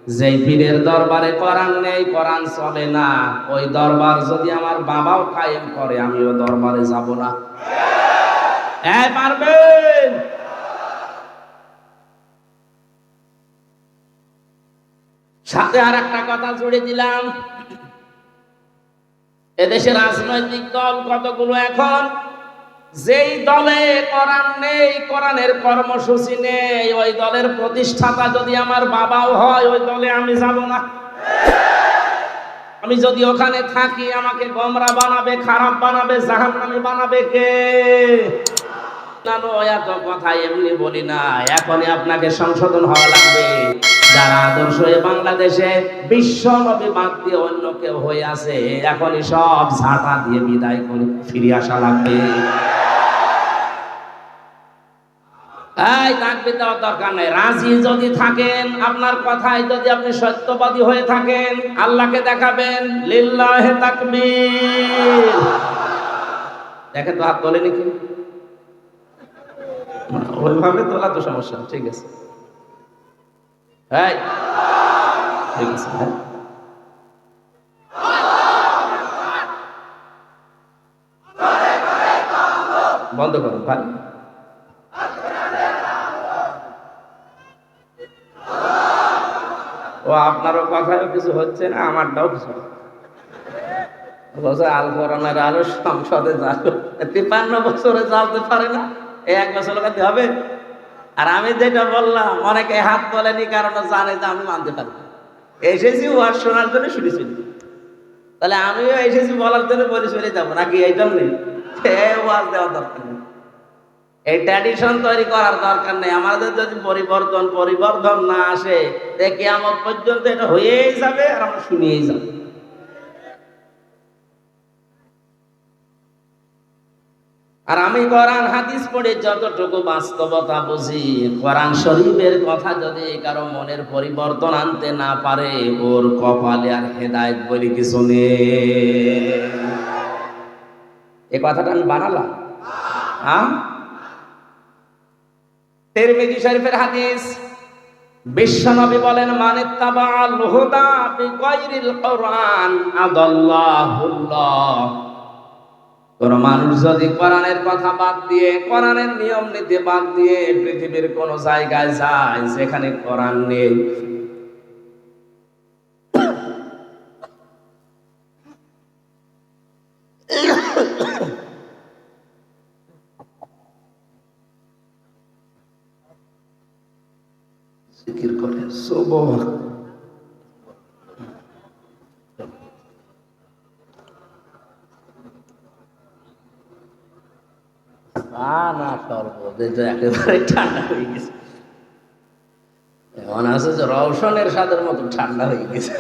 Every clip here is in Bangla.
যেই পীরের দরবারে কোরআন নেই, কোরআন চলে না, ওই দরবার যদি আমার বাবাও কায়েম করে আমিও দরবারে যাব না। হ্যাঁ পারবেন। সাথে আর একটা কথা জুড়ে দিলাম, এদেশে রাজনৈতিক দল কতগুলো এখন, যেই দলে কোরআন নেই, কোরআনের কর্মসূচি নেই, ওই দলের প্রতিষ্ঠাতা যদি আমার বাবাও হয় ওই দলে আমি যাব না। আমি যদি ওখানে থাকি আমাকে গোমরা বানাবে, খারাপ বানাবে, জাহান্নামী বানাবে কে? এত কথা এমনি বলি না, এখনই আপনাকে সংশোধন হওয়া লাগবে। যারা আদর্শ বাংলাদেশে বিশ্ব নবী বাদ দিয়ে অন্য কেউ হয়ে আছে, এখনই সব ঝাঁটা দিয়ে বিদায় করে ফিরে আসা লাগবে। এই তাকবীর দেওয়ার দরকার নাই। রাজি যদি থাকেন, আপনার কথায় যদি আপনি সত্যবাদী হয়ে থাকেন, আল্লাহকে দেখাবেন লিল্লাহে তাকবীর। দেখে তো হাত তোলে নাকি? ওইভাবে তোলা তো সমস্যা, ঠিক আছে। এই ঠিক আছে, হ্যাঁ বন্ধ করুন ভাই। ও আপনারও কথাও কিছু হচ্ছে না, আমারটাও কিছু বলছে আল কোরআনের আলো সংসদে যাও, 53 বছরে জ্বালতে পারে না, এই 1 বছর লাগাতে হবে। আর আমি যেটা বললাম অনেকে হাত তোলেনি, কারণ জানে যে আমি মানতে পারি। এসেছি ওয়াজ শোনার জন্য শুনেছি, তাহলে আমিও এসেছি বলার জন্য বলে চলে যাবো নাকি? এই জন্যই ওয়াজ দেওয়ার দরকার নেই, এই ট্র্যাডিশন তৈরি করার দরকার নেই। আমাদের যদি পরিবর্তন না আসে, কিয়ামত পর্যন্ত এটা হয়েই যাবে আর আমরা শুনিয়েই যাব। আর আমি কোরআন হাদিস পড়ে যতটুকু বাস্তবতা বুঝি, কোরআন শরীফের কথা যদি কারো মনের পরিবর্তন আনতে না পারে, ওর কপালে আর হেদায়েত বলে কিছু নেই। এই কথাটা আমি বানালাম। হ্যাঁ, তিরমিজি শরীফের হাদিস, বিশ্বনবী বলেন মানিত্তাবাআল হুদা বিগাইরিল কোরআন আদাল্লাহুল্লাহ। কোন মানুষ যদি কোরআনের কথা বাদ দিয়ে, কোরআনের নিয়ম নীতি বাদ দিয়ে পৃথিবীর কোন জায়গায় যায় যেখানে কোরআন নেই, জিকির করে সুবহান না সর্বদেশ একেবারে ঠান্ডা হয়ে গেছে। এমন আছে যে রওশনের স্বাদের মতো ঠান্ডা হয়ে গেছে,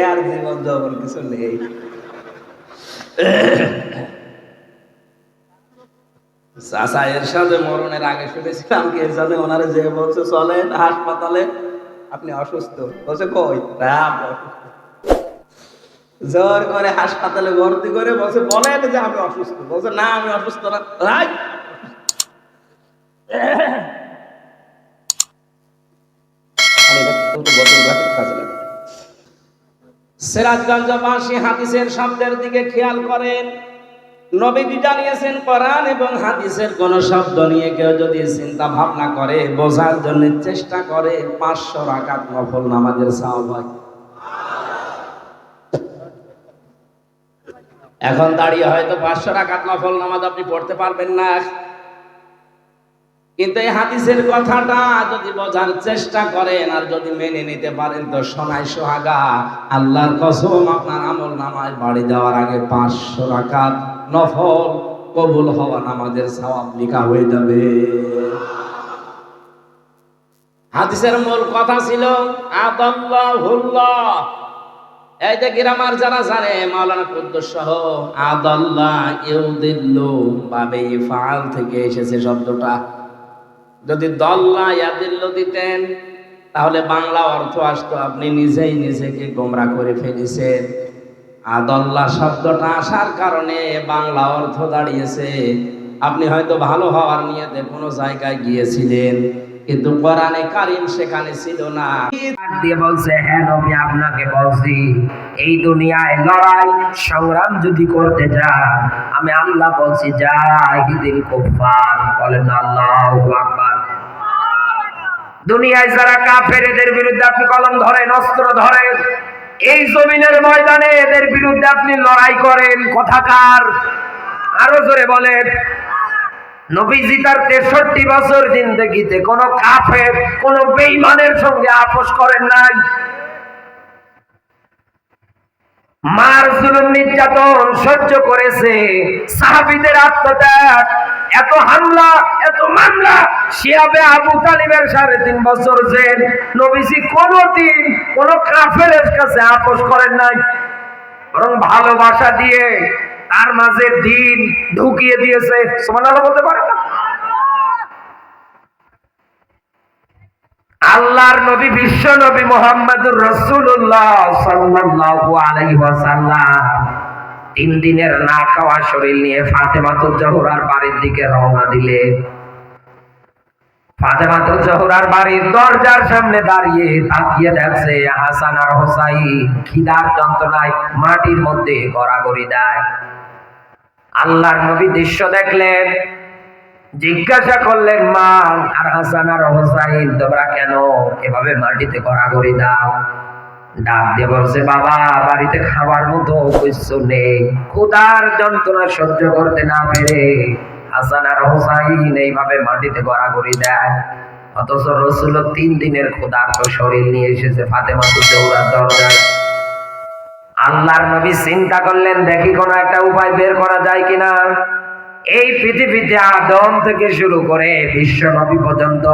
আর জীবন যাপন কিছু নেই। চাচা এর সাথে মরণের আগে শুনেছিলাম কি এর সাথে ওনারে যে বলছে চলেন হাসপাতালে, আপনি অসুস্থ, বলছে কই জোর করে হাসপাতালে ভর্তি করে বলছে বলেন যে আমি অসুস্থ, বলছে না আমি অসুস্থ না। সিরাজগঞ্জবাসী হাদিসের শব্দের দিকে খেয়াল করেন। নবীজি জানিয়েছেন কোরআন এবং হাদিসের কোন শব্দ নিয়ে কেউ যদি চিন্তা ভাবনা করে, বোঝার জন্য চেষ্টা করে, 500 রাকাত নফল নামাজের সওয়াব হয়। এখন দাঁড়িয়ে হয়তো 500 রাকাত নফল নামাজ আপনি পড়তে পারবেন না, কিন্তু এই হাদিসের কথাটা যদি বোঝার চেষ্টা করেন আর যদি মেনে নিতে পারেন, তো সোনায় সোহাগা, আল্লাহর কসম আপনার আমল নামায় বাড়ি যাওয়ার আগে 500 রাকাত নফল কবুল হওয়া নামাজের সওয়াব লেখা হয়ে যাবে। হাদিসের মূল কথা ছিল আদাল্লাহুল্লাহ। এই যে গ্রামার যারা জানে, মাওলানা কুদ্দুস সহ, আদাল্লাহ ইউদিল্লু বাবে ফাল থেকে এসেছে শব্দটা। যদি দল্লা ইয়াদিল্লু দিতেন তাহলে বাংলা অর্থ আসতো আপনি নিজেই নিজেকে গোমরা করে ফেলেছেন। আদাল্লাহ শব্দটা আসার কারণে বাংলা অর্থ দাঁড়িয়েছে আপনি হয়তো ভালো হওয়ার নিয়তে কোনো জায়গায় গিয়েছিলেন, কিন্তু কোরআনে কারীম সেখানে ছিল না। দিয়ে বলছে, হ্যাঁ নবী, আপনাকে বলছি এই দুনিয়ায় লড়াই সংগ্রাম যদি করতে যান, আমি আল্লাহ বলছি জাহিদিল কুফার, বলেন আল্লাহু আকবার। দুনিয়ায় যারা কাফের, এদের বিরুদ্ধে আপনি কলম ধরেন, অস্ত্র ধরেন, এই জমিনের ময়দানে এদের বিরুদ্ধে আপনি লড়াই করেন। কথাকার আরো জোরে বলেন। নবীজি তার 63 বছর জিন্দেগিতে কোন কাফের, কোন বেঈমানের সঙ্গে আপোষ করেন নাই। মার জুলুম নির্যাতন সহ্য করেছে, সাহাবীদের আত্মত্যাগ, এত হামলা, এত মামলা, শিয়াবে আবু তালিবের 3.5 বছর জেল। নবীজি কোনদিন কোন কাফেরের কাছে আপোষ করেন নাই, বরং ভালোবাসা দিয়ে তার মাঝে দিন ঢুকিয়ে দিয়েছে। সুবহানাল্লাহ বলতে পারে না? আল্লাহর নবী, বিশ্ব নবী মুহাম্মদুর রাসূলুল্লাহ সাল্লাল্লাহু আলাইহি ওয়াসাল্লাম 3 দিনের না খাওয়া শরীর নিয়ে ফাতেমাতুজ জোহরার বাড়ির দিকে রওনা দিলেন। ফাতেমাতুজ জোহরার বাড়ির দরজার সামনে দাঁড়িয়ে তাকিয়ে দেখছে হাসান আর হোসাইন খিদার যন্ত্রণায় মাটির মধ্যে গড়াগড়ি দেয়। আল্লাহর নবী দৃশ্য দেখলেন, জিজ্ঞাসা করলেন, মা আর হাসান আর হোসাইন, তোমরা কেন এভাবে মাটিতে গড়াগড়ি দাও? ডাক দিয়ে বলছে, বাবা, বাড়িতে খাবার মতো কিছু নেই, ক্ষুধার যন্ত্রণা সহ্য করতে না পেরে হাসান আর হোসাইন এইভাবে মাটিতে গড়াগড়ি দেয়। অথচ রাসূল 3 দিনের ক্ষুধার্ত শরীর নিয়ে এসেছে ফাতেমাতুজ জোহরার দরজায়। আল্লাহর নবী চিন্তা করলেন, দেখি কোন একটা উপায় বের করা যায় কিনা। এই পৃথিবীতে আদম থেকে শুরু করে বিশ্ব নবী পর্যন্ত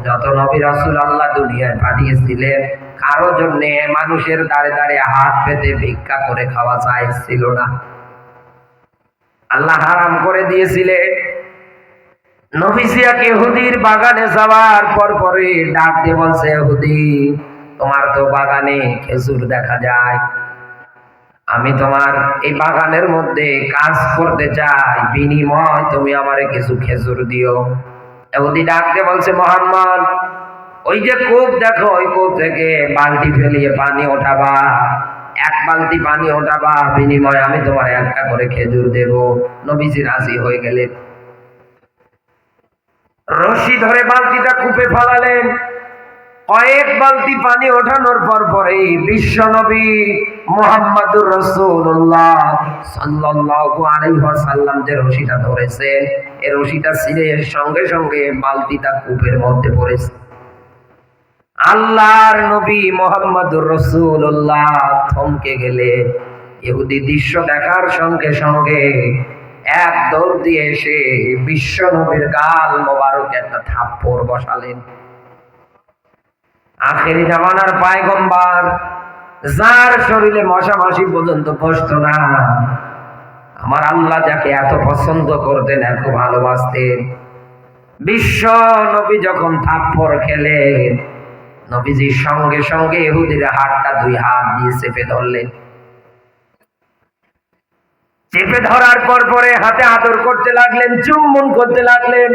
যত নবী রাসূল আল্লাহ দুনিয়ায় পাঠিয়েছিলেন, কারো জন্য মানুষের দাঁড়ে দাঁড়ে হাত পেতে ভিক্ষা করে খাওয়া যায় ছিল না। আল্লাহ হারাম করে দিয়েছিলেন। নবীজি এক ইহুদির বাগানে যাওয়ার পরে ডাক দিয়ে বলছে, ইহুদি, তোমার তো বাগানে খেজুর দেখা যায়, আমি তোমার এই বাগানের মধ্যে কাজ করতে চাই, বিনিময় তুমি আমারে কিছু খেজুর দিও। ইহুদি ডাক দিয়ে বলছে, মুহাম্মদ, ওই যে কূপ দেখো, ওই কূপ থেকে বালতি ফেলিয়ে পানি ওঠাবা, 1 বালতি পানি ওঠাবা, বিনিময়ে আমি তোমার একটা করে খেজুর দেব। নবীজি রাজি হয়ে গেলেন। রশি ধরে বালতিটা কূপে ফেলালেন। কয়েক বালতি পানি ওঠানোর পরে বিশ্ব নবী মুহাম্মদুর রাসূলুল্লাহ সাল্লাল্লাহু আলাইহি ওয়াসাল্লাম যে রশিটা ধরেছেন, এই রশিটা ছিঁড়ে সঙ্গে সঙ্গে বালতিটা কূপের মধ্যে পড়েছে। আল্লাহর নবী মুহাম্মদুর রাসূলুল্লাহ থমকে গেলে ইহুদি দৃশ্য দেখার সঙ্গে সঙ্গে এক দৌড় দিয়ে এসে বিশ্ব নবীর গাল মোবারকে একটা থাপ্পড় বসালেন। আখেরি জামানার পয়গম্বর, যার শরীরে মশা মাছি পর্যন্ত বসতো না, আমার আল্লাহ যাকে এত পছন্দ করতেন, এত ভালোবাসতেন, বিশ্ব নবী যখন থাপ্পড় খেলেন, নবীজি সঙ্গে সঙ্গে ইহুদির হাতটা 2 হাত দিয়ে চেপে ধরলেন। চেপে ধরার পরে হাতে আদর করতে লাগলেন, চুম্বন করতে লাগলেন।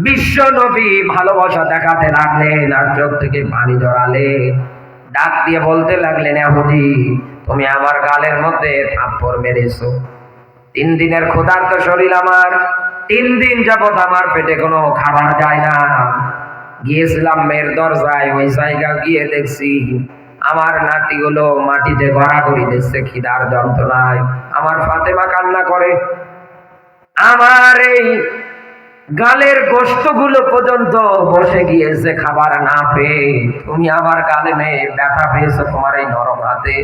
বিশ্ব নবী ভালোবাসা দেখাতে লাগলেন আর চোখ থেকে পানি জড়ালে। ডাক দিয়ে বলতে লাগলেন, ইহুদি, তুমি আমার গালের মধ্যে থাপ্পড় মেরেছো। 3 দিনের ক্ষুধার্ত শরীর আমার, 3 দিন যাবত আমার পেটে কোনো খাবার যায় না। গিয়েছিলাম মেয়ের দরজায়, ওই জায়গা গিয়ে দেখছি আমার নাতিগুলো মাটিতে গড়াগড়ি দিচ্ছে খিদার যন্ত্রণায়। আমার ফাতেমা কান্না করে, আমার এই গালের গোশতগুলো পর্যন্ত বসে গিয়েছে খাবার না পেয়ে। তুমি আমার গালে মেয়ে ব্যথা পেয়েছো তোমার এই নরম হাতে,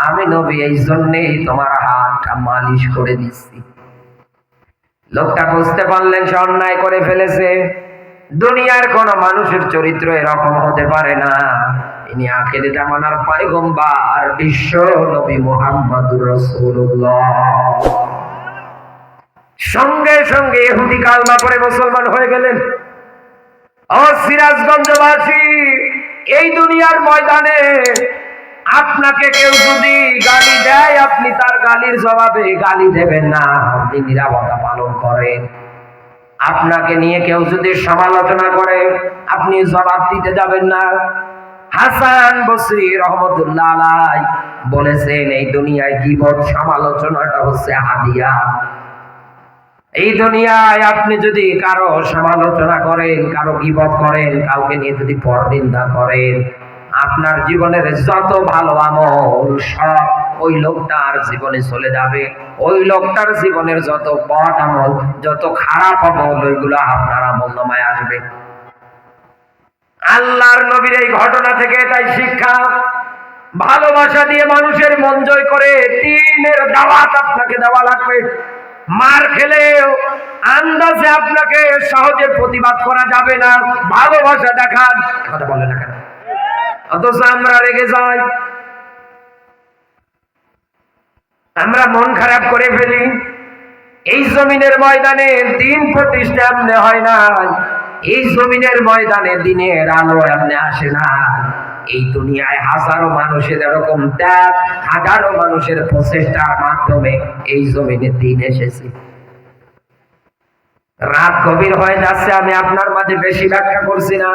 আমি নবী এই জন্যেই তোমার হাতটা মালিশ করে দিচ্ছি। লোকটা বুঝতে পারলেন সে অন্যায় করে ফেলেছে। দুনিয়ার কোন মানুষের চরিত্র এরকম হতে পারে না। ইনি আখেরি জামানার পয়গম্বর বিশ্ব নবী মুহাম্মদুর রাসূলুল্লাহ। সঙ্গে সঙ্গে ইহুদি কালমা পড়ে মুসলমান হয়ে গেলেন। ও সিরাজগঞ্জবাসী, এই দুনিয়ার ময়দানে আপনাকে কেউ যদি গালি দেয়, আপনি তার গালির জবাবে গালি দেবেন না, আপনি নীরবতা পালন করেন। আপনাকে নিয়ে কেউ যদি সমালোচনা করে আপনি জবাব দিতে যাবেন না। হাসান বসরি রহমতুল্লাহ আলাইহি বলেছেন, এই দুনিয়ায় গীবত সমালোচনাটা হচ্ছে হাদিয়া। এই দুনিয়ায় আপনি যদি কারো সমালোচনা করেন, কারো গীবত করেন, কাউকে নিয়ে যদি পরনিন্দা করেন, আপনার জীবনের যত ভালো আমল সব ওই লোকটার জীবনে চলে যাবে। ওই লোকটার জীবনের যত বদ আমল, যত খারাপ আমল, ওইগুলো আপনার আমলনামায় আসবে। আল্লাহর নবীর এই ঘটনা থেকে এটাই শিক্ষা, ভালোবাসা দিয়ে মানুষের মন জয় করে দ্বীনের দাওয়াত আপনাকে দেওয়া লাগবে। মার খেলেও আন্দাজে আপনাকে সহজে প্রতিবাদ করা যাবে না, ভালোবাসা দেখান। কথা বলে না কেন? অথচ আমরা রেগে যাই, আমরা মন খারাপ করে ফেলি। এই জমিনের ময়দানে দিন প্রতিষ্ঠা এমনি হয় না, এই জমিনের ময়দানে দিনের আলো এমনি আসে না। এই দুনিয়ায় হাজারো মানুষের এরকম ত্যাগ, হাজারো মানুষের প্রচেষ্টার মাধ্যমে এই জমিনে দিন এসেছে। রাত গভীর হয়ে যাচ্ছে, আমি আপনার মাঝে বেশি ব্যাখ্যা করছি না।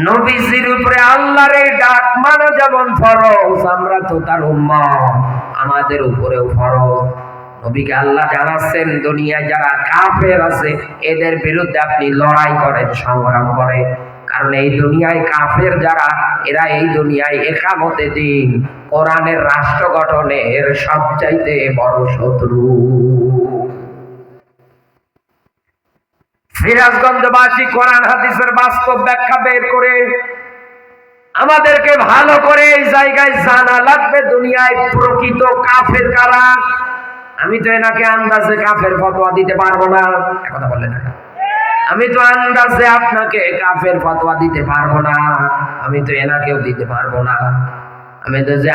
নবীজির উপরে আল্লাহর এই ডাক মানা যেমন ফরজ, আমরা তো তার উম্মত, আমাদের উপরেও ফরজ। নবীকে আল্লাহ জানাচ্ছেন, দুনিয়ায় যারা কাফের আছে এদের বিরুদ্ধে আপনি লড়াই করেন, সংগ্রাম করেন। কারণ এই দুনিয়ায় কাফের যারা, এরা এই দুনিয়ায় ইকামতে দিন, কোরআনের রাষ্ট্র গঠনের সবচাইতে বড় শত্রু। সিরাজগঞ্জবাসী কোরআন হাদিসের বাস্তব ব্যাখ্যা বের করে আমাদেরকে ভালো করে এই জায়গায় জানা লাগবে, দুনিয়ায় প্রকৃত কাফের কারা। আমি তো এনাকে আন্দাজে কাফের ফতোয়া দিতে পারবো না, কথা বলে না। আমি তো আন্দাজে আপনাকে কাফের ফতোয়া দিতে পারবো না, আমি তো এনাকেও দিতে পারবো না। আমি তো যে